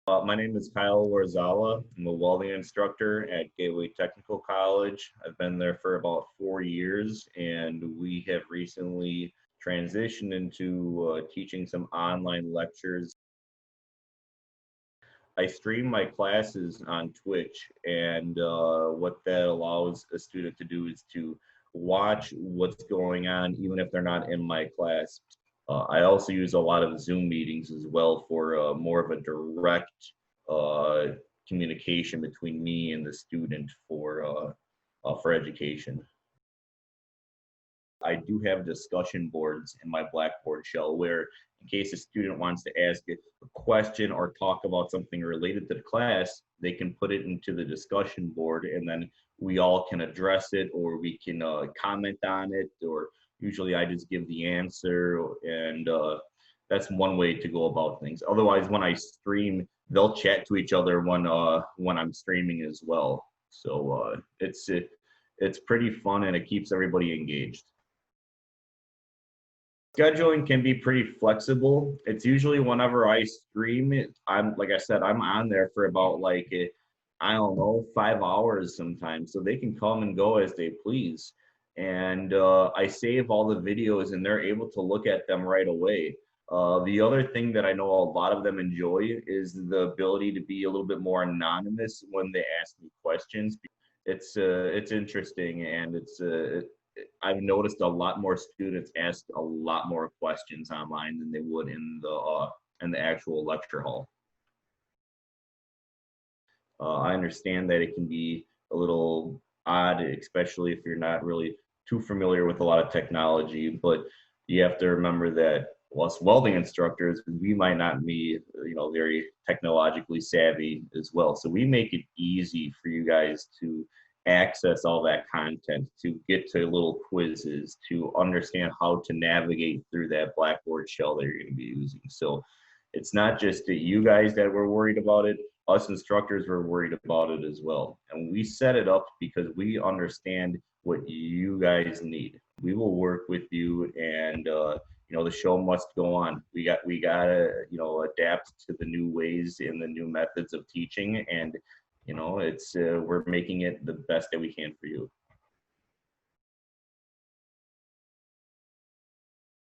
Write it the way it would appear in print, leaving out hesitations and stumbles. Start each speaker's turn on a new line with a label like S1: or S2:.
S1: My name is Kyle Worzala. I'm a welding instructor at Gateway Technical College. I've been there for about 4 years, and we have recently transitioned into teaching some online lectures. I stream my classes on Twitch, and what that allows a student to do is to watch what's going on, even if they're not in my class. I also use a lot of Zoom meetings as well for more of a direct uh, communication between me and the student for education. I do have discussion boards in my Blackboard shell where, in case a student wants to ask a question or talk about something related to the class, they can put it into the discussion board, and then we all can address it, or we can comment on it, or usually I just give the answer, and that's one way to go about things. Otherwise, when I stream, they'll chat to each other when I'm streaming as well. So it's pretty fun, and it keeps everybody engaged. Scheduling can be pretty flexible. It's usually whenever I stream it, I'm like I said, I'm on there for about I don't know, 5 hours sometimes. So they can come and go as they please. And I save all the videos and they're able to look at them right away. The other thing that I know a lot of them enjoy is the ability to be a little bit more anonymous when they ask me questions. It's interesting, and I've noticed a lot more students ask a lot more questions online than they would in the actual lecture hall. I understand that it can be a little odd, especially if you're not really too familiar with a lot of technology, but you have to remember that us welding instructors, we might not be, very technologically savvy as well. So we make it easy for you guys to access all that content, to get to little quizzes, to understand how to navigate through that Blackboard shell that you're going to be using. So it's not just that you guys that were worried about it, us instructors were worried about it as well. And we set it up because we understand what you guys need. We will work with you, and the show must go on. We gotta adapt to the new ways and the new methods of teaching, and it's we're making it the best that we can for you.